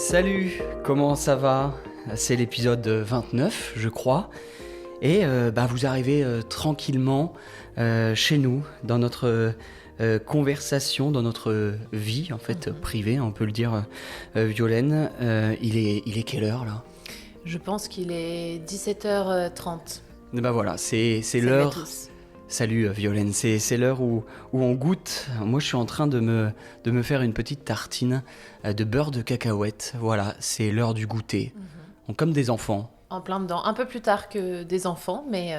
Salut, comment ça va? C'est l'épisode 29, je crois. Et vous arrivez tranquillement chez nous, dans notre conversation, dans notre vie, en fait, privée, on peut le dire, Violaine. Il est quelle heure, là? Je pense qu'il est 17h30. Voilà, c'est Salut à l'heure... tous. Salut Violaine, c'est l'heure où on goûte. Moi je suis en train de me faire une petite tartine de beurre de cacahuète. Voilà, c'est l'heure du goûter. Comme des enfants. En plein dedans. Un peu plus tard que des enfants, mais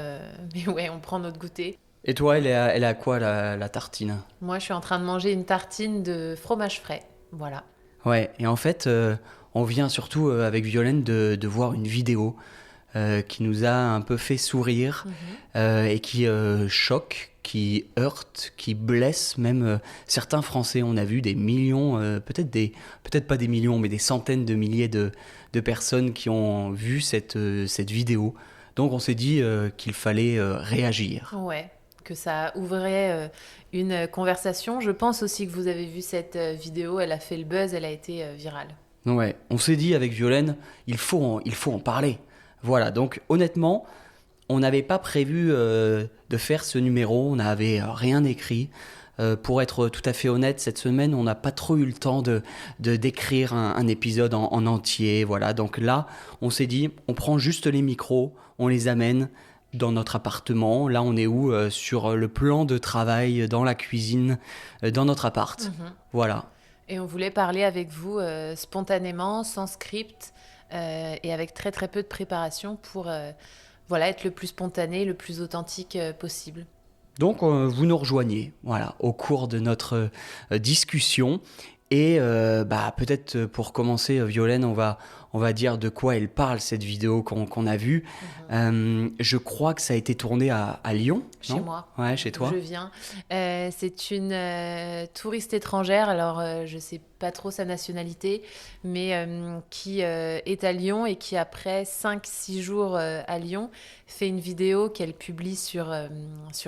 ouais, on prend notre goûter. Et toi, elle est à quoi la tartine? Moi, je suis en train de manger une tartine de fromage frais. Voilà. Ouais, et en fait, on vient surtout avec Violaine de voir une vidéo qui nous a un peu fait sourire et qui choque, qui heurte, qui blesse même certains Français. On a vu des millions, peut-être pas des millions, mais des centaines de milliers de personnes qui ont vu cette vidéo. Donc on s'est dit qu'il fallait réagir. Ouais, que ça ouvrait une conversation. Je pense aussi que vous avez vu cette vidéo. Elle a fait le buzz, elle a été virale. Ouais, on s'est dit avec Violaine, il faut en parler. Voilà, donc honnêtement, on n'avait pas prévu de faire ce numéro, on n'avait rien écrit. Pour être tout à fait honnête, cette semaine, on n'a pas trop eu le temps d'écrire un épisode en entier. Voilà, donc là, on s'est dit, on prend juste les micros, on les amène dans notre appartement. Là, on est où? Sur le plan de travail, dans la cuisine, dans notre appart. Voilà. Et on voulait parler avec vous spontanément, sans script, et avec très très peu de préparation pour être le plus spontané, le plus authentique possible. Donc vous nous rejoignez, voilà, au cours de notre discussion. Et peut-être pour commencer, Violaine, on va dire de quoi elle parle, cette vidéo qu'on a vue. Je crois que ça a été tourné à Lyon, Chez non? moi. Ouais, chez toi. Je viens. C'est une touriste étrangère, alors je sais pas trop sa nationalité, mais qui est à Lyon et qui, après 5-6 jours à Lyon, fait une vidéo qu'elle publie sur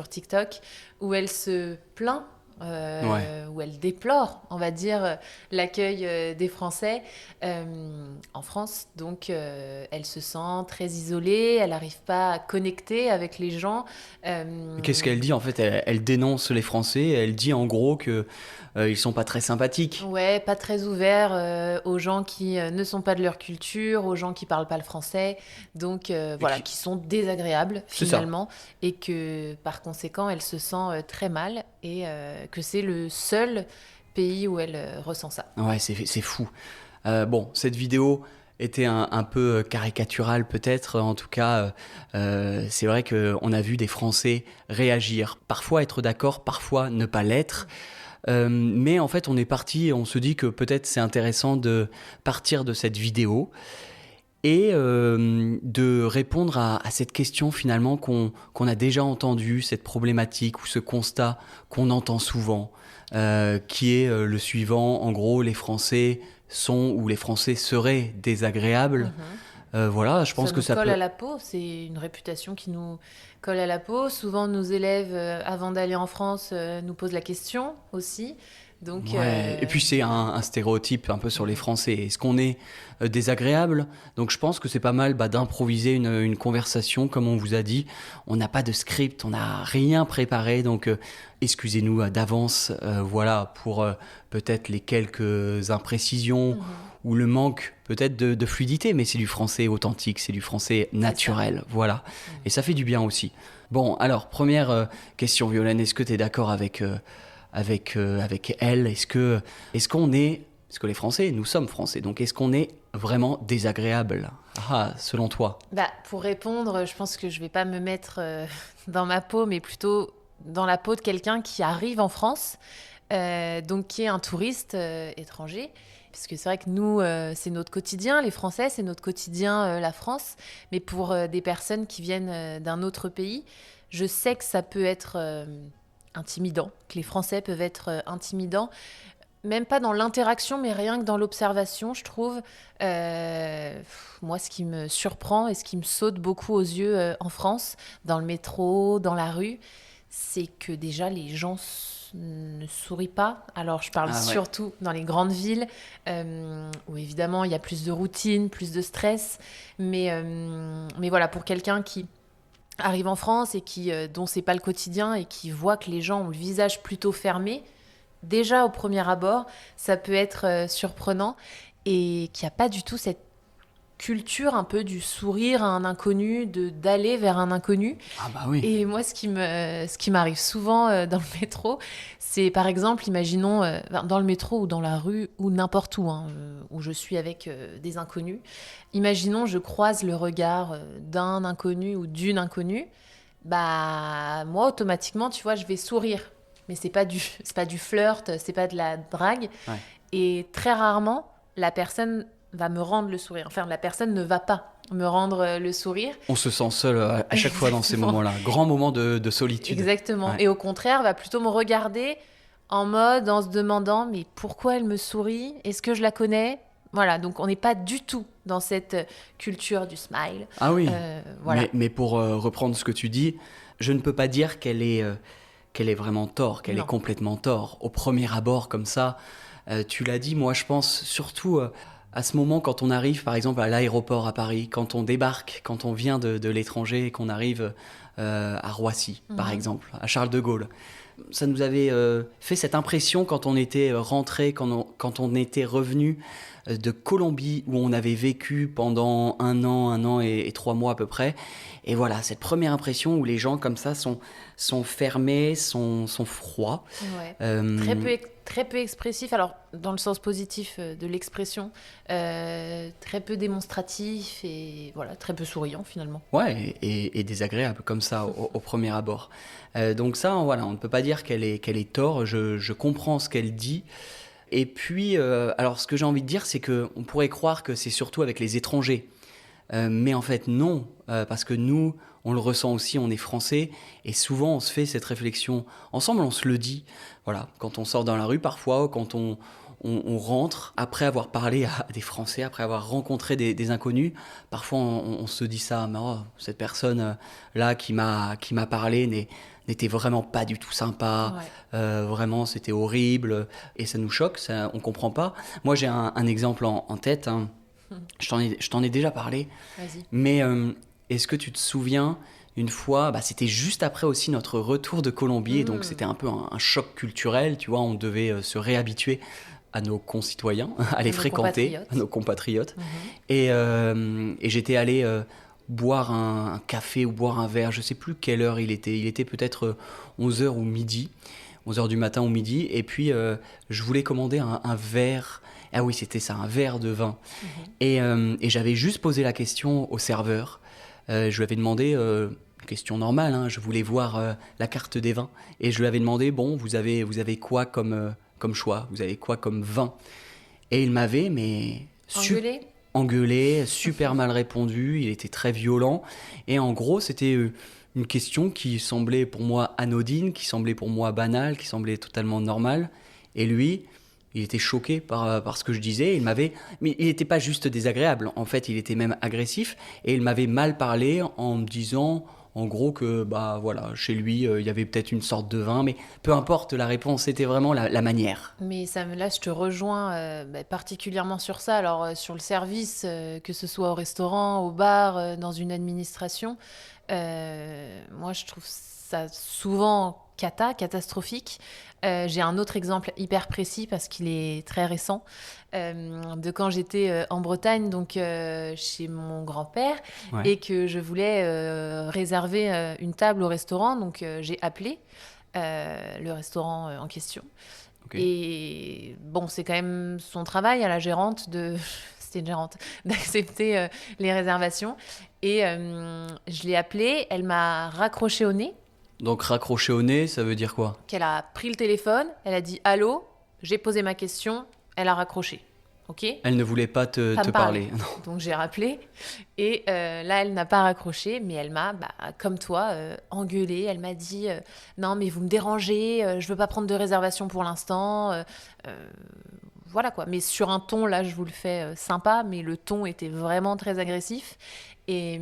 TikTok où elle se plaint. Où elle déplore, on va dire, l'accueil des Français en France. Donc, elle se sent très isolée, elle n'arrive pas à connecter avec les gens. Qu'est-ce qu'elle dit? En fait, elle dénonce les Français, elle dit en gros que ils sont pas très sympathiques. Ouais, pas très ouvert aux gens qui ne sont pas de leur culture, aux gens qui parlent pas le français, donc qui sont désagréables finalement, et que par conséquent elle se sent très mal et que c'est le seul pays où elle ressent ça. Ouais, c'est fou. Cette vidéo était un peu caricaturale peut-être. En tout cas, c'est vrai qu'on a vu des Français réagir. Parfois être d'accord, parfois ne pas l'être. Mais en fait, on est parti et on se dit que peut-être c'est intéressant de partir de cette vidéo et de répondre à cette question finalement qu'on a déjà entendue, cette problématique ou ce constat qu'on entend souvent, qui est le suivant. En gros, les Français sont ou les Français seraient désagréables. Je pense que ça colle peut... à la peau, c'est une réputation qui nous colle à la peau. Souvent, nos élèves, avant d'aller en France, nous posent la question aussi. Donc, Ouais. Et puis c'est un stéréotype un peu sur les Français. Est-ce qu'on est désagréable? Donc je pense que c'est pas mal d'improviser une conversation, comme on vous a dit. On n'a pas de script, on n'a rien préparé, donc excusez-nous d'avance, pour peut-être les quelques imprécisions ou le manque peut-être de fluidité, mais c'est du français authentique, c'est du français naturel, voilà. Et ça fait du bien aussi. Bon, alors, première question, Violaine, est-ce que tu es d'accord avec elle? Est-ce qu'on est... Parce que les Français, nous sommes Français, donc est-ce qu'on est vraiment désagréable? Selon toi. Pour répondre, je pense que je vais pas me mettre dans ma peau, mais plutôt dans la peau de quelqu'un qui arrive en France, donc qui est un touriste étranger. Parce que c'est vrai que nous, c'est notre quotidien, les Français, c'est notre quotidien, la France. Mais pour des personnes qui viennent d'un autre pays, je sais que ça peut être intimidant, que les Français peuvent être intimidants. Même pas dans l'interaction, mais rien que dans l'observation, je trouve. Moi, ce qui me surprend et ce qui me saute beaucoup aux yeux en France, dans le métro, dans la rue, c'est que déjà les gens ne sourient pas. Alors je parle Ah ouais. surtout dans les grandes villes, où évidemment il y a plus de routine, plus de stress. Mais voilà, pour quelqu'un qui arrive en France et dont c'est pas le quotidien et qui voit que les gens ont le visage plutôt fermé, déjà au premier abord, ça peut être surprenant et qu'il n'y a pas du tout cette culture un peu du sourire à un inconnu, d'aller vers un inconnu. Ah bah oui. Et moi, ce qui m'arrive souvent dans le métro, c'est par exemple, imaginons dans le métro ou dans la rue ou n'importe où, hein, où je suis avec des inconnus. Imaginons, je croise le regard d'un inconnu ou d'une inconnue. Bah, moi, automatiquement, tu vois, je vais sourire. Mais c'est pas du flirt, c'est pas de la drague. Ouais. Et très rarement, la personne va me rendre le sourire. Enfin, la personne ne va pas me rendre le sourire. On se sent seul à chaque fois dans ces Exactement. moments-là. Grand moment de solitude. Exactement. Ouais. Et au contraire, va plutôt me regarder en se demandant, mais pourquoi elle me sourit? Est-ce que je la connais? Voilà, donc on n'est pas du tout dans cette culture du smile. Ah oui. Voilà. Mais pour reprendre ce que tu dis, je ne peux pas dire qu'elle est vraiment tort, qu'elle est Non. complètement tort. Au premier abord, comme ça, tu l'as dit, moi je pense surtout à ce moment quand on arrive par exemple à l'aéroport à Paris, quand on débarque, quand on vient de l'étranger et qu'on arrive à Roissy, par exemple, à Charles de Gaulle. Ça nous avait fait cette impression quand on était rentré, quand on était revenu de Colombie où on avait vécu pendant un an et 3 mois à peu près. Et voilà, cette première impression où les gens comme ça sont fermés, sont froids. Ouais. Euh, Très peu expressif, alors dans le sens positif de l'expression, très peu démonstratif et voilà, très peu souriant finalement. ouais, et désagréable comme ça au premier abord. Donc ça, voilà, on ne peut pas dire qu'elle est tort. Je comprends ce qu'elle dit. Et puis, alors ce que j'ai envie de dire, c'est qu'on pourrait croire que c'est surtout avec les étrangers. Mais en fait, non, parce que nous, on le ressent aussi, on est français, et souvent on se fait cette réflexion ensemble, on se le dit. Voilà, quand on sort dans la rue parfois, quand on rentre, après avoir parlé à des Français, après avoir rencontré des inconnus, parfois on se dit ça, mais oh, cette personne-là qui m'a parlé n'était vraiment pas du tout sympa, Ouais. vraiment c'était horrible, et ça nous choque, ça, on comprend pas. Moi j'ai un exemple en tête, hein. Je t'en ai déjà parlé, Vas-y. mais est-ce que tu te souviens, une fois, bah, c'était juste après aussi notre retour de Colombie, donc c'était un peu un choc culturel, tu vois, on devait se réhabituer à nos concitoyens, à les À nos fréquenter, à compatriotes. nos compatriotes. Mhm. Et j'étais allé boire un café ou boire un verre, je sais plus quelle heure il était. Il était peut-être 11 heures ou midi, 11 heures du matin ou midi. Et puis je voulais commander un verre. Ah oui, c'était ça, un verre de vin. Et j'avais juste posé la question au serveur. Je lui avais demandé, question normale, hein, je voulais voir la carte des vins. Et je lui avais demandé, bon, vous avez quoi comme choix? Vous avez quoi comme vin? Et il m'avait, mais Engueulé? engueulé, super mal répondu, il était très violent. Et en gros, c'était une question qui semblait pour moi anodine, qui semblait pour moi banale, qui semblait totalement normale. Et lui, il était choqué par ce que je disais. Mais il n'était pas juste désagréable. En fait, il était même agressif. Et il m'avait mal parlé en me disant, en gros, que bah voilà, chez lui, il y avait peut-être une sorte de vin. Mais peu importe la réponse, c'était vraiment la manière. Mais là, je te rejoins particulièrement sur ça. Alors, sur le service, que ce soit au restaurant, au bar, dans une administration, moi, je trouve ça souvent catastrophique. J'ai un autre exemple hyper précis parce qu'il est très récent, de quand j'étais en Bretagne, donc chez mon grand-père, Ouais, et que je voulais réserver une table au restaurant. Donc, j'ai appelé le restaurant en question. ok. Et bon, c'est quand même son travail à la gérante de... C'était une gérante, d'accepter les réservations. Et je l'ai appelée, elle m'a raccroché au nez, Donc raccrocher au nez, ça veut dire quoi? qu'elle a pris le téléphone, elle a dit allô, j'ai posé ma question, elle a raccroché. Ok? Elle ne voulait pas Pas te me parler. parler. Non. Donc j'ai rappelé et là elle n'a pas raccroché, mais elle m'a, comme toi, engueulée. Elle m'a dit non mais vous me dérangez, je veux pas prendre de réservation pour l'instant. Voilà quoi. Mais sur un ton là, je vous le fais sympa, mais le ton était vraiment très agressif et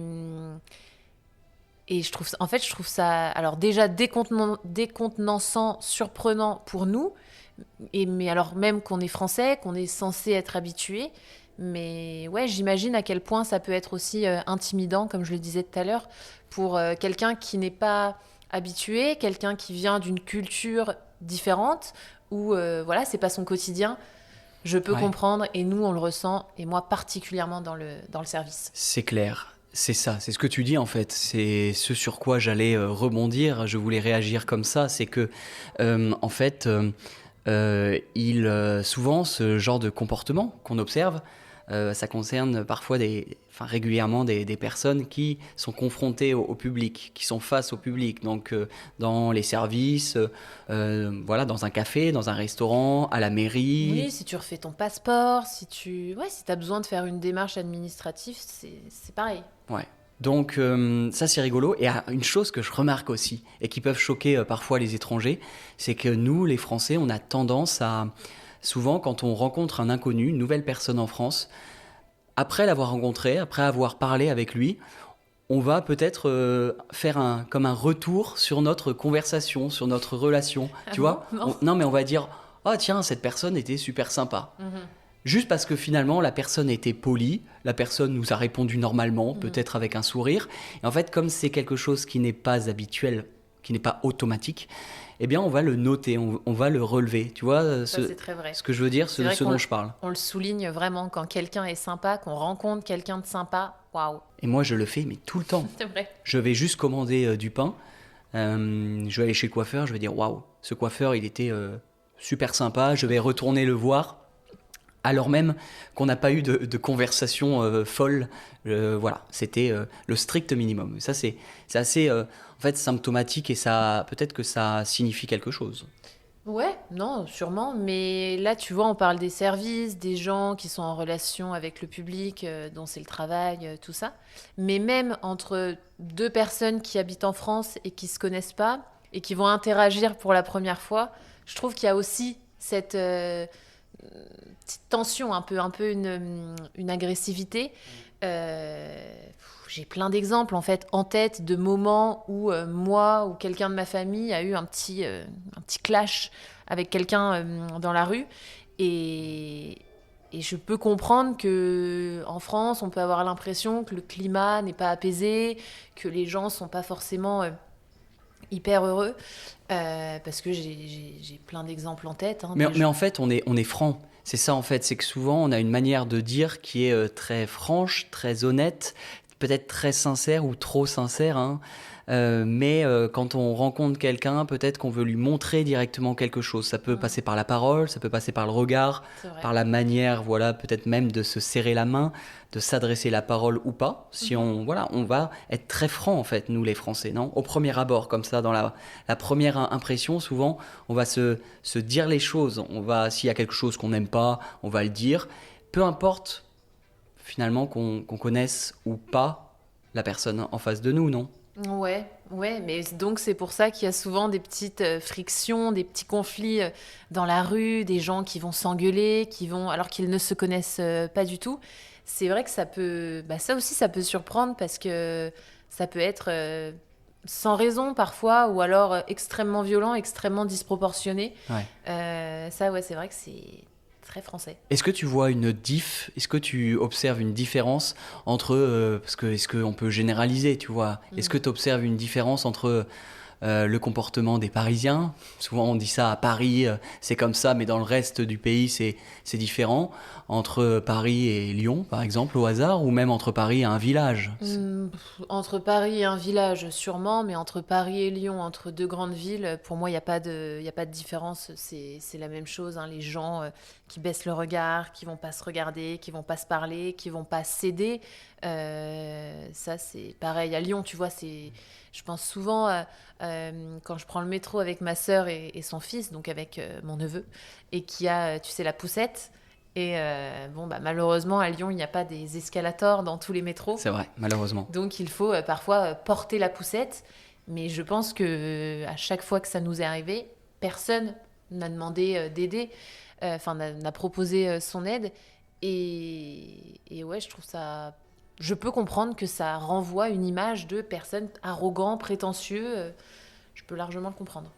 Et je trouve ça, alors déjà décontenançant, surprenant pour nous, mais alors même qu'on est français, qu'on est censé être habitué. Mais ouais, j'imagine à quel point ça peut être aussi intimidant, comme je le disais tout à l'heure, pour quelqu'un qui n'est pas habitué, quelqu'un qui vient d'une culture différente, où voilà, c'est pas son quotidien. Je peux Ouais. comprendre, et nous, on le ressent, et moi particulièrement dans le service. C'est clair, c'est ça, c'est ce que tu dis en fait, c'est ce sur quoi j'allais rebondir, je voulais réagir comme ça, c'est que en fait, souvent ce genre de comportement qu'on observe, ça concerne parfois enfin, régulièrement des personnes qui sont confrontées au public, qui sont face au public, donc dans les services, voilà, dans un café, dans un restaurant, à la mairie. Oui, si tu refais ton passeport, ouais, si tu as besoin de faire une démarche administrative, c'est pareil. Ouais. Donc ça c'est rigolo. Et une chose que je remarque aussi et qui peuvent choquer parfois les étrangers, c'est que nous les Français, on a tendance à souvent quand on rencontre un inconnu, une nouvelle personne en France, après l'avoir rencontré, après avoir parlé avec lui, on va peut-être faire comme un retour sur notre conversation, sur notre relation. Ah Tu bon? vois? Non. Non mais on va dire ah tiens cette personne était super sympa. Mhm. Juste parce que finalement, la personne était polie, la personne nous a répondu normalement, Mhm. peut-être avec un sourire. Et en fait, comme c'est quelque chose qui n'est pas habituel, qui n'est pas automatique, eh bien, on va le noter, on va le relever. Tu vois, Ça, c'est très vrai. ce que je veux dire, C'est vrai ce dont je parle. on le souligne vraiment quand quelqu'un est sympa, qu'on rencontre quelqu'un de sympa. Waouh, Et moi, je le fais, mais tout le temps. c'est vrai. Je vais juste commander du pain. Je vais aller chez le coiffeur, je vais dire waouh, ce coiffeur, il était super sympa. Je vais retourner le voir. Alors même qu'on n'a pas eu de conversation folle. Voilà, c'était le strict minimum. Ça, c'est assez en fait, symptomatique et ça, peut-être que ça signifie quelque chose. Ouais, non, sûrement. Mais là, tu vois, on parle des services, des gens qui sont en relation avec le public, dont c'est le travail, tout ça. Mais même entre deux personnes qui habitent en France et qui se connaissent pas et qui vont interagir pour la première fois, je trouve qu'il y a aussi cette petite tension, un peu une agressivité. J'ai plein d'exemples en fait en tête de moments où moi ou quelqu'un de ma famille a eu un petit clash avec quelqu'un dans la rue et, et je peux comprendre que en France on peut avoir l'impression que le climat n'est pas apaisé, que les gens sont pas forcément hyper heureux parce que j'ai plein d'exemples en tête, hein, Mais en fait, on est franc. C'est ça en fait, c'est que souvent on a une manière de dire qui est très franche, très honnête, peut-être très sincère ou trop sincère, hein. Mais quand on rencontre quelqu'un, peut-être qu'on veut lui montrer directement quelque chose. Ça peut passer par la parole, ça peut passer par le regard, c'est vrai. par la manière, voilà, peut-être même de se serrer la main, de s'adresser la parole ou pas. Si on, voilà, on va être très franc en fait, nous les Français, non? Au premier abord, comme ça, dans la première impression, souvent, on va se dire les choses. On va, s'il y a quelque chose qu'on n'aime pas, on va le dire. Peu importe finalement qu'on connaisse ou pas la personne en face de nous, non? Ouais, ouais, mais donc c'est pour ça qu'il y a souvent des petites frictions, des petits conflits dans la rue, des gens qui vont s'engueuler, alors qu'ils ne se connaissent pas du tout. C'est vrai que ça aussi ça peut surprendre parce que ça peut être sans raison parfois ou alors extrêmement violent, extrêmement disproportionné. Ouais. Ça ouais, c'est vrai que c'est très français. Est-ce que tu vois est-ce que tu observes une différence entre, parce que est-ce qu'on peut généraliser, tu vois, est-ce que tu observes une différence entre le comportement des Parisiens? Souvent on dit ça à Paris, c'est comme ça, mais dans le reste du pays c'est différent. Entre Paris et Lyon, par exemple, au hasard, ou même entre Paris et un village. Entre Paris et un village, sûrement, mais entre Paris et Lyon, entre deux grandes villes, pour moi, il y a pas de différence. C'est la même chose, hein. Les gens qui baissent le regard, qui vont pas se regarder, qui vont pas se parler, qui vont pas céder. Ça, c'est pareil. À Lyon, tu vois, je pense souvent, quand je prends le métro avec ma sœur et son fils, donc avec mon neveu, et qui a, tu sais, la poussette. Et bon, bah, malheureusement, à Lyon, il n'y a pas des escalators dans tous les métros. C'est vrai, malheureusement. Donc, il faut parfois porter la poussette. Mais je pense que à chaque fois que ça nous est arrivé, personne n'a demandé d'aider, n'a proposé son aide. Et ouais, je trouve ça je peux comprendre que ça renvoie une image de personnes arrogants, prétentieux. Je peux largement le comprendre.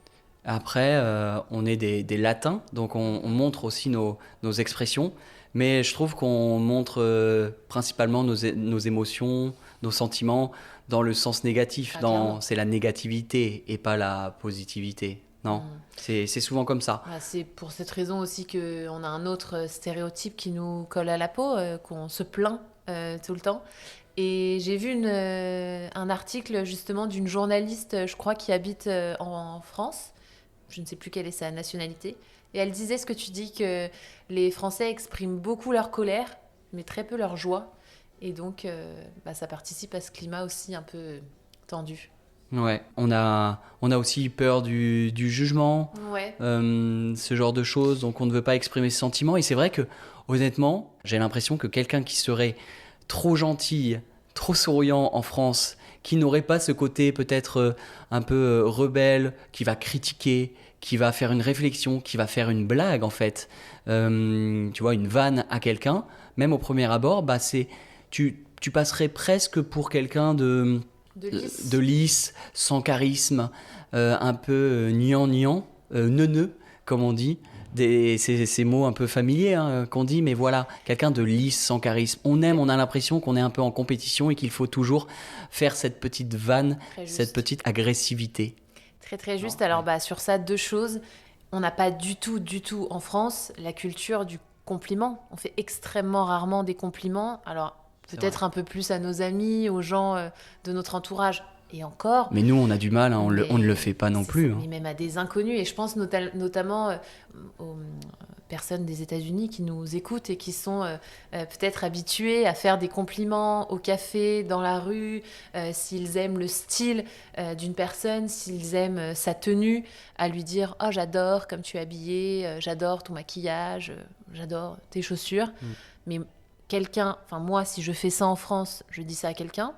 Après, on est des latins, donc on montre aussi nos expressions, mais je trouve qu'on montre principalement nos émotions, nos sentiments dans le sens négatif. Ah, clairement. C'est la négativité et pas la positivité. Non, c'est souvent comme ça. Ah, c'est pour cette raison aussi qu'on a un autre stéréotype qui nous colle à la peau, qu'on se plaint tout le temps. Et j'ai vu un article justement d'une journaliste, je crois, qui habite en France. Je ne sais plus quelle est sa nationalité. Et elle disait ce que tu dis, que les Français expriment beaucoup leur colère, mais très peu leur joie. Et donc, ça participe à ce climat aussi un peu tendu. Ouais, on a aussi peur du jugement, Ouais. ce genre de choses, donc on ne veut pas exprimer ses sentiments. Et c'est vrai que, honnêtement, j'ai l'impression que quelqu'un qui serait trop gentil, trop souriant en France, qui n'aurait pas ce côté peut-être un peu rebelle, qui va critiquer, qui va faire une réflexion, qui va faire une blague en fait, tu vois, une vanne à quelqu'un, même au premier abord, tu passerais presque pour quelqu'un de lisse, sans charisme, un peu gnangnan, neuneux, comme on dit. Ces mots un peu familiers qu'on dit, mais voilà, quelqu'un de lisse, sans charisme. On a l'impression qu'on est un peu en compétition et qu'il faut toujours faire cette petite vanne, cette petite agressivité. Très très juste. Alors sur ça, deux choses. On n'a pas du tout en France la culture du compliment. On fait extrêmement rarement des compliments. Alors peut-être un peu plus à nos amis, aux gens de notre entourage. Et encore. Mais nous, on a du mal, on ne le fait pas non plus. Mais même à des inconnus. Et je pense notamment aux personnes des États-Unis qui nous écoutent et qui sont peut-être habituées à faire des compliments au café, dans la rue, s'ils aiment le style d'une personne, s'ils aiment sa tenue, à lui dire « Oh, j'adore comme tu es habillée, j'adore ton maquillage, j'adore tes chaussures. Mais moi, si je fais ça en France, je dis ça à quelqu'un,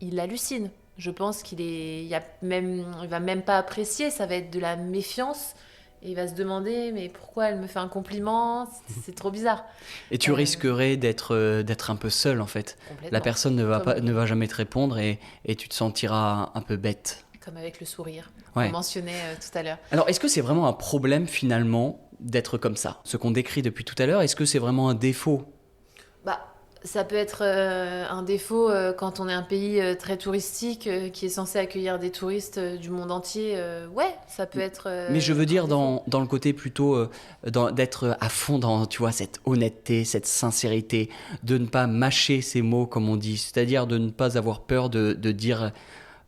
il hallucine. Je pense il va même pas apprécier, ça va être de la méfiance. Et il va se demander, mais pourquoi elle me fait un compliment ? C'est trop bizarre. Et tu risquerais d'être un peu seul, en fait. La personne ne va jamais te répondre et tu te sentiras un peu bête. Comme avec le sourire, qu'on mentionnait tout à l'heure. Alors, est-ce que c'est vraiment un problème, finalement, d'être comme ça ? Ce qu'on décrit depuis tout à l'heure, est-ce que c'est vraiment un défaut ? Ça peut être un défaut quand on est un pays très touristique qui est censé accueillir des touristes du monde entier. Ouais, ça peut être. Mais je veux dire dans le côté plutôt d'être à fond dans, tu vois, cette honnêteté, cette sincérité, de ne pas mâcher ses mots comme on dit, c'est-à-dire de ne pas avoir peur de dire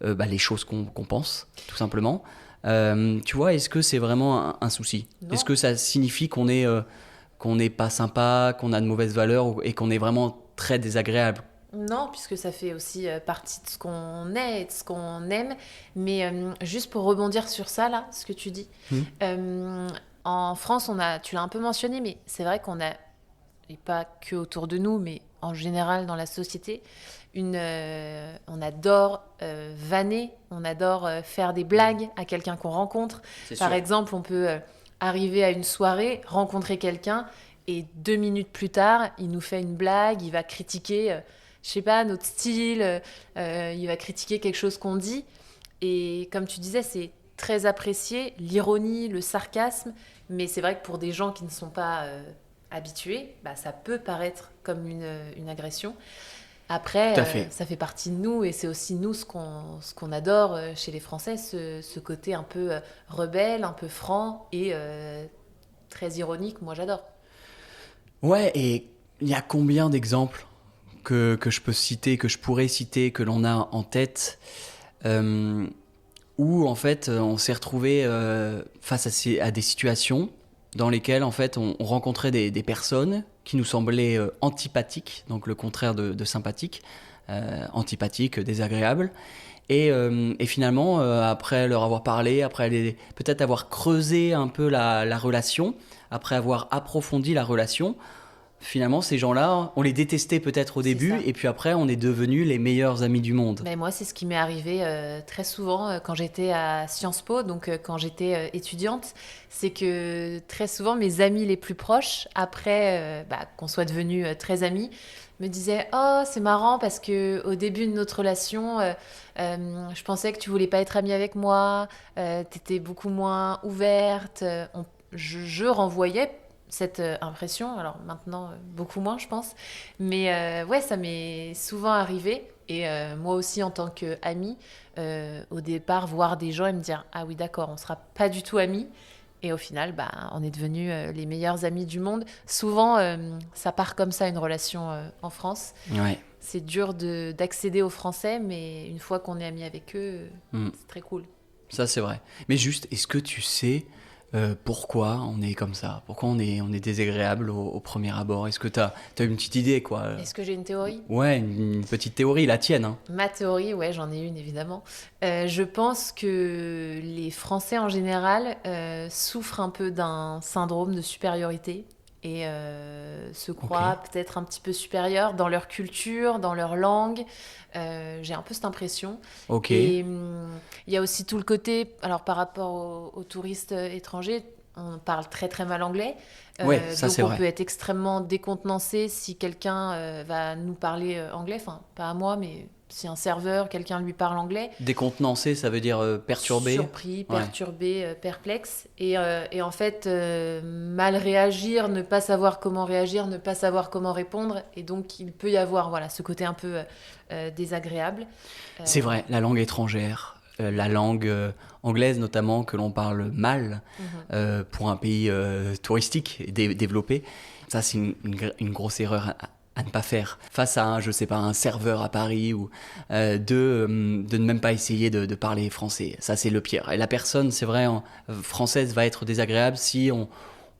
les choses qu'on pense, tout simplement. Tu vois, est-ce que c'est vraiment un souci ? Est-ce que ça signifie qu'on n'est pas sympa, qu'on a de mauvaises valeurs et qu'on est vraiment très désagréable ? Non, puisque ça fait aussi partie de ce qu'on est et de ce qu'on aime. Mais juste pour rebondir sur ça, là, ce que tu dis, en France, tu l'as un peu mentionné, mais c'est vrai qu'on a, et pas que autour de nous, mais en général dans la société, on adore vanner, on adore faire des blagues à quelqu'un qu'on rencontre. Par exemple, on peut arriver à une soirée, rencontrer quelqu'un, et 2 minutes plus tard, il nous fait une blague, il va critiquer, je sais pas, notre style, il va critiquer quelque chose qu'on dit. Et comme tu disais, c'est très apprécié, l'ironie, le sarcasme, mais c'est vrai que pour des gens qui ne sont pas habitués, ça peut paraître comme une agression. Après, ça fait partie de nous et c'est aussi nous ce qu'on adore chez les Français, ce côté un peu rebelle, un peu franc et très ironique. Moi, j'adore. Ouais, et il y a combien d'exemples que je peux citer, que je pourrais citer, que l'on a en tête, où en fait on s'est retrouvé face à des situations dans lesquelles en fait on rencontrait des personnes qui nous semblaient antipathiques, donc le contraire de sympathique, antipathique, désagréable. Et finalement, après leur avoir parlé, après peut-être avoir creusé un peu la relation, après avoir approfondi la relation, Finalement, ces gens-là, on les détestait peut-être au C'est début, ça. et puis après, on est devenus les meilleurs amis du monde. Ben, moi, c'est ce qui m'est arrivé très souvent quand j'étais à Sciences Po, donc quand j'étais étudiante. C'est que très souvent, mes amis les plus proches, après qu'on soit devenus très amis, me disaient: Oh, c'est marrant parce que au début de notre relation, je pensais que tu voulais pas être amie avec moi, t'étais beaucoup moins ouverte. Je renvoyais cette impression, alors maintenant beaucoup moins, je pense. Mais ouais, ça m'est souvent arrivé. Et moi aussi, en tant qu'amie, au départ, voir des gens et me dire: Ah oui, d'accord, on sera pas du tout amis. Et au final, bah, on est devenus les meilleurs amis du monde. Souvent, ça part comme ça, une relation en France. Ouais. C'est dur d'accéder aux Français, mais une fois qu'on est amis avec eux, Mm. c'est très cool. Ça, c'est vrai. Mais juste, est-ce que tu sais pourquoi on est comme ça? Pourquoi on est désagréable au premier abord? Est-ce que tu as une petite idée, quoi? Est-ce que j'ai une théorie? Ouais, une petite théorie, la tienne, hein. Ma théorie, ouais, j'en ai une évidemment. Je pense que les Français en général souffrent un peu d'un syndrome de supériorité et se croient Ok. peut-être un petit peu supérieurs dans leur culture, dans leur langue. J'ai un peu cette impression. Ok. Et il y a aussi tout le côté, alors par rapport aux touristes étrangers, on parle très très mal anglais. Ouais, ça, Donc c'est on vrai. peut être extrêmement décontenancé si quelqu'un va nous parler anglais, enfin pas à moi, mais si un serveur, quelqu'un lui parle anglais, Décontenancé, ça veut dire perturbé. surpris, Ouais, perturbé, perplexe, et en fait mal réagir, ne pas savoir comment réagir, ne pas savoir comment répondre, et donc il peut y avoir voilà ce côté un peu désagréable. c'est Euh, vrai, la langue étrangère, la langue anglaise notamment, que l'on parle mal mhm. pour un pays touristique et développé, ça c'est une grosse erreur à ne pas faire. Face à un, je sais pas, un serveur à Paris ou de ne même pas essayer de parler français. Ça c'est le pire. Et la personne, c'est vrai, française va être désagréable si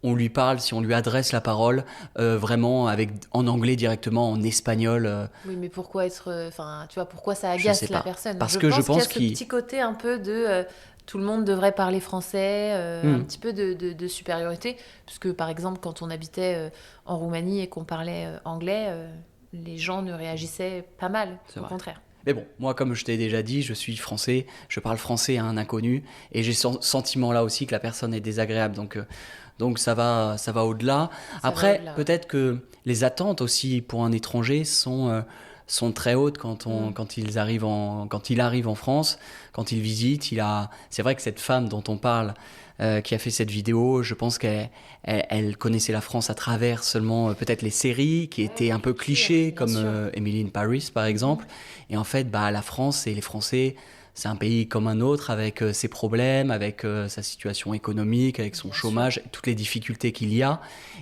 on lui parle, si on lui adresse la parole vraiment en anglais directement, en espagnol, Oui, mais pourquoi être. Enfin, tu vois, pourquoi ça je sais agace la pas. personne? Parce Je que je pense qu'il y a pense ce qu'il... petit côté un peu de tout le monde devrait parler français, un Hmm, petit peu de supériorité. Puisque, par exemple, quand on habitait en Roumanie et qu'on parlait anglais, les gens ne réagissaient pas mal, c'est au vrai. contraire. Mais bon, moi, comme je t'ai déjà dit, je suis français, je parle français à un inconnu, et j'ai ce sentiment là aussi que la personne est désagréable. Donc ça va au-delà. Ça va Après, au-delà, ouais. peut-être que les attentes aussi pour un étranger sont très hautes Mm. quand il arrive en France, quand il visite. C'est vrai que cette femme dont on parle, qui a fait cette vidéo, je pense qu'elle connaissait la France à travers seulement peut-être les séries qui Ouais, étaient la un peu culture, clichés, bien comme sûr. Emily in Paris par Mhm. exemple. Et en fait, bah, la France et les Français, c'est un pays comme un autre, avec ses problèmes, avec sa situation économique, avec son Bien sûr. chômage, toutes les difficultés qu'il y a.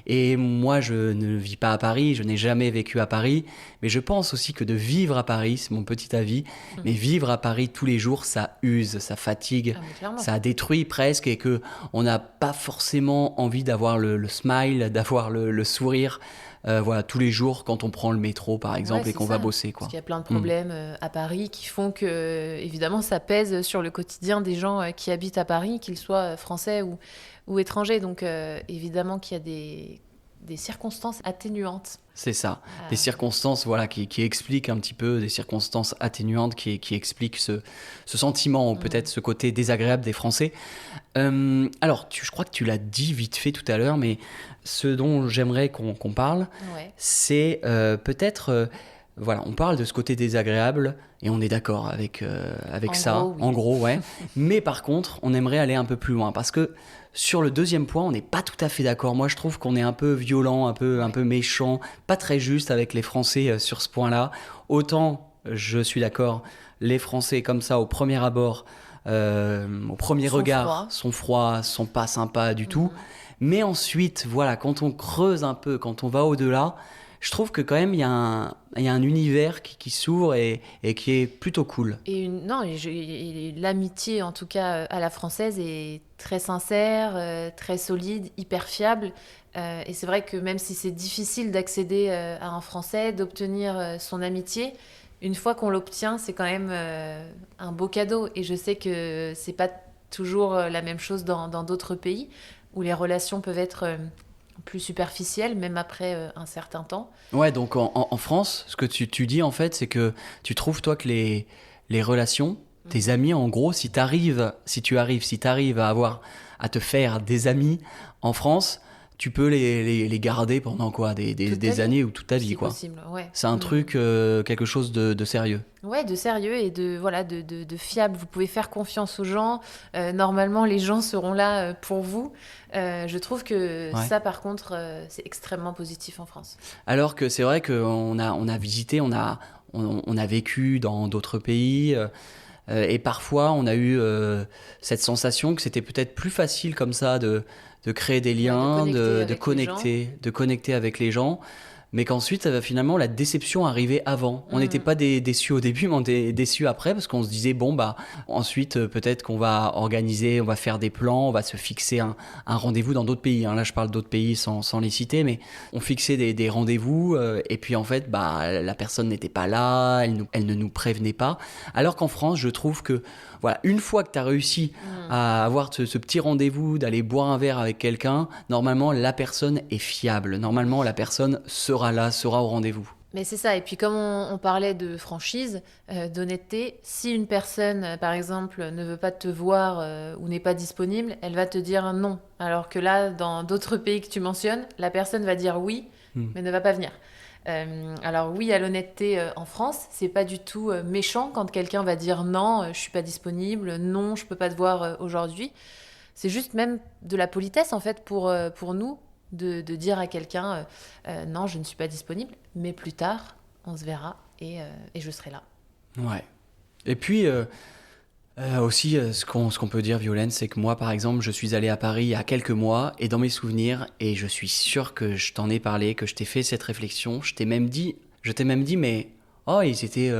Et moi, je ne vis pas à Paris, je n'ai jamais vécu à Paris, mais je pense aussi que de vivre à Paris, c'est mon petit avis, mais Mhm. vivre à Paris tous les jours, ça use, ça fatigue, Ah, mais clairement. ça détruit presque, et que on n'a pas forcément envie d'avoir le smile, d'avoir le sourire, voilà, tous les jours quand on prend le métro, par Ouais, exemple, et c'est qu'on va ça. bosser, Parce quoi. qu'il y a plein de Hmm. problèmes à Paris qui font que, évidemment, ça pèse sur le quotidien des gens qui habitent à Paris, qu'ils soient français ou étrangers. Donc, évidemment qu'il y a des circonstances atténuantes. C'est ça. Des à- circonstances voilà, qui expliquent un petit peu, des circonstances atténuantes qui expliquent ce sentiment, ou Mm. peut-être ce côté désagréable des Français. Alors, je crois que tu l'as dit vite fait tout à l'heure, mais ce dont j'aimerais qu'on parle, Ouais. c'est peut-être... voilà, on parle de ce côté désagréable et on est d'accord avec En gros, ça, en oui. gros, ouais. Mais par contre, on aimerait aller un peu plus loin parce que sur le deuxième point, on n'est pas tout à fait d'accord. Moi, je trouve qu'on est un peu violent, un Ouais. peu méchant, pas très juste avec les Français sur ce point-là. Autant, je suis d'accord, les Français comme ça au premier abord, au premier Sont regard, froids. sont froids, sont pas sympas du tout. Mhm. Mais ensuite, voilà, quand on creuse un peu, quand on va au-delà, je trouve que quand même il y a un univers qui s'ouvre et qui est plutôt cool. Non, et l'amitié, en tout cas à la française, est très sincère, très solide, hyper fiable. Et c'est vrai que même si c'est difficile d'accéder à un Français, d'obtenir son amitié, une fois qu'on l'obtient, c'est quand même un beau cadeau. Et je sais que c'est pas toujours la même chose dans d'autres pays où les relations peuvent être plus superficielle, même après un certain temps. Ouais, donc en France, ce que tu dis en fait, c'est que tu trouves toi que les relations, tes amis en gros, si tu arrives à te faire des amis en France, tu peux les garder pendant quoi, Toute ta des vie, années ou toute ta vie c'est quoi. possible, ouais. C'est un truc, quelque chose de sérieux. Ouais, de sérieux et de fiable. Vous pouvez faire confiance aux gens. Normalement, les gens seront là pour vous. Je trouve que Ouais. ça, par contre, c'est extrêmement positif en France. Alors que c'est vrai qu'on on a visité, on a vécu dans d'autres pays. Et parfois, on a eu cette sensation que c'était peut-être plus facile comme ça de créer des liens, de connecter avec les gens, mais qu'ensuite, finalement, la déception arrivait avant. On n'était pas déçus au début, mais on était déçus après, parce qu'on se disait, bon, bah, ensuite, peut-être qu'on va organiser, on va faire des plans, on va se fixer un rendez-vous dans d'autres pays. Hein. Là, je parle d'autres pays sans les citer, mais on fixait des rendez-vous, et puis en fait, bah, la personne n'était pas là, elle ne nous prévenait pas. Alors qu'en France, je trouve que, voilà, une fois que tu as réussi à avoir ce petit rendez-vous, d'aller boire un verre avec quelqu'un, normalement, la personne est fiable. Normalement, la personne sera là, sera au rendez-vous. Mais c'est ça. Et puis, comme on parlait de franchise, d'honnêteté, si une personne, par exemple, ne veut pas te voir ou n'est pas disponible, elle va te dire non. Alors que là, dans d'autres pays que tu mentionnes, la personne va dire oui, mais ne va pas venir. Alors oui, à l'honnêteté en France, c'est pas du tout méchant quand quelqu'un va dire non, je suis pas disponible, non, je peux pas te voir aujourd'hui. C'est juste même de la politesse en fait pour nous de dire à quelqu'un non, je ne suis pas disponible, mais plus tard, on se verra et je serai là. Ouais. Et puis, aussi, ce qu'on peut dire, Violaine, c'est que moi, par exemple, je suis allé à Paris il y a quelques mois, et dans mes souvenirs, et je suis sûr que je t'en ai parlé, que je t'ai fait cette réflexion, je t'ai même dit, mais oh, ils étaient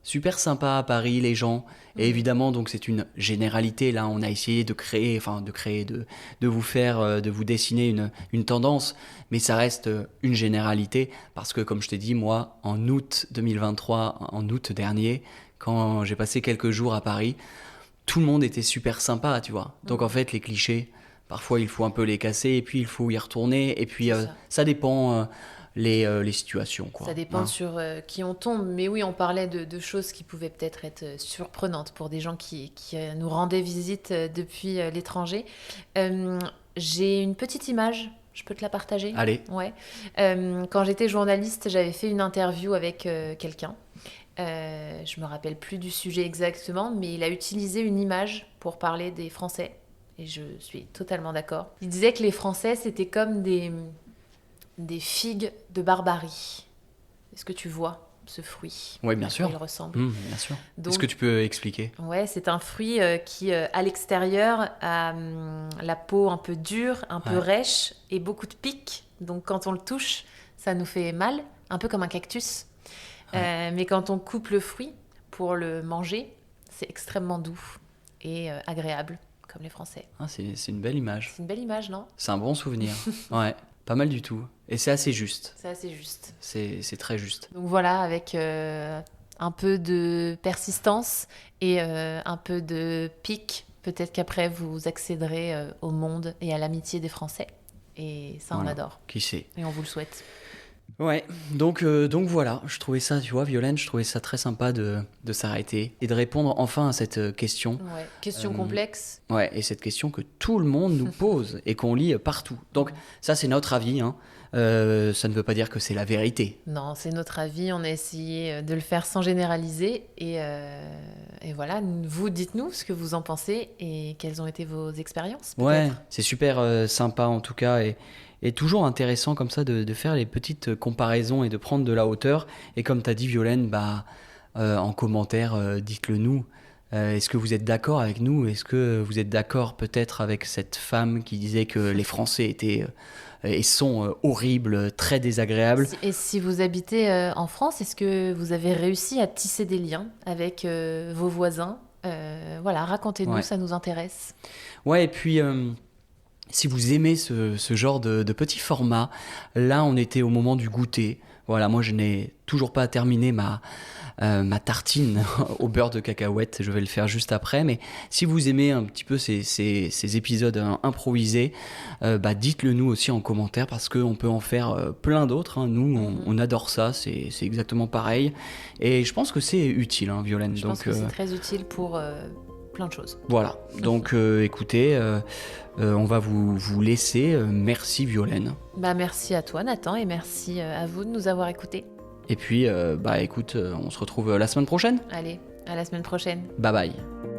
super sympas à Paris, les gens. Et évidemment, donc c'est une généralité. Là, on a essayé de vous faire, de vous dessiner une tendance, mais ça reste une généralité, parce que comme je t'ai dit, moi, en août 2023, en août dernier, quand j'ai passé quelques jours à Paris, tout le monde était super sympa, tu vois. Donc en fait, les clichés, parfois il faut un peu les casser, et puis il faut y retourner, et puis ça dépend les situations, quoi. Ça dépend sur qui on tombe. Mais oui, on parlait de choses qui pouvaient peut-être être surprenantes pour des gens qui nous rendaient visite depuis l'étranger. J'ai une petite image, je peux te la partager ? Allez. Ouais. Quand j'étais journaliste, j'avais fait une interview avec quelqu'un. Je me rappelle plus du sujet exactement, mais il a utilisé une image pour parler des Français. Et je suis totalement d'accord. Il disait que les Français, c'était comme des figues de barbarie. Est-ce que tu vois ce fruit ? Oui, bien À sûr. quoi il ressemble. Bien sûr. Donc, est-ce que tu peux expliquer ? Ouais, c'est un fruit qui, à l'extérieur, a la peau un peu dure, un peu rêche et beaucoup de pics. Donc, quand on le touche, ça nous fait mal, un peu comme un cactus. Mais quand on coupe le fruit pour le manger, c'est extrêmement doux et agréable, comme les Français. Ah, c'est une belle image. C'est une belle image, non ? C'est un bon souvenir. Ouais, pas mal du tout. Et c'est assez juste. C'est assez juste. C'est très juste. Donc voilà, avec un peu de persistance et un peu de pic, peut-être qu'après vous accéderez au monde et à l'amitié des Français. Et ça, on adore. Qui sait ? Et on vous le souhaite. Ouais, donc voilà, je trouvais ça, tu vois, Violaine, je trouvais ça très sympa de s'arrêter et de répondre enfin à cette question. Ouais, question complexe. Ouais, et cette question que tout le monde nous pose et qu'on lit partout. Donc ça, c'est notre avis, hein. Ça ne veut pas dire que c'est la vérité. Non, c'est notre avis, on a essayé de le faire sans généraliser. Et voilà, vous, dites-nous ce que vous en pensez et quelles ont été vos expériences, peut-être. Ouais, c'est super sympa en tout cas et toujours intéressant comme ça de faire les petites comparaisons et de prendre de la hauteur. Et comme tu as dit, Violaine, bah, en commentaire, dites-le nous. Est-ce que vous êtes d'accord avec nous ? Est-ce que vous êtes d'accord peut-être avec cette femme qui disait que les Français étaient et sont horribles, très désagréables ? Et si vous habitez en France, est-ce que vous avez réussi à tisser des liens avec vos voisins ? Voilà, racontez-nous, ça nous intéresse. Ouais, et puis... si vous aimez ce genre de petit format, là on était au moment du goûter. Voilà, moi je n'ai toujours pas terminé ma tartine au beurre de cacahuète, je vais le faire juste après, mais si vous aimez un petit peu ces épisodes improvisés, dites-le nous aussi en commentaire parce qu'on peut en faire plein d'autres, hein. Nous on adore ça, c'est exactement pareil, et je pense que c'est utile, hein, Violaine. Je pense que c'est très utile pour plein de choses. Voilà, donc écoutez, on va vous laisser. Merci Violaine. Merci à toi Nathan, et merci à vous de nous avoir écoutés. Et puis, écoute, on se retrouve la semaine prochaine. Allez, à la semaine prochaine. Bye bye.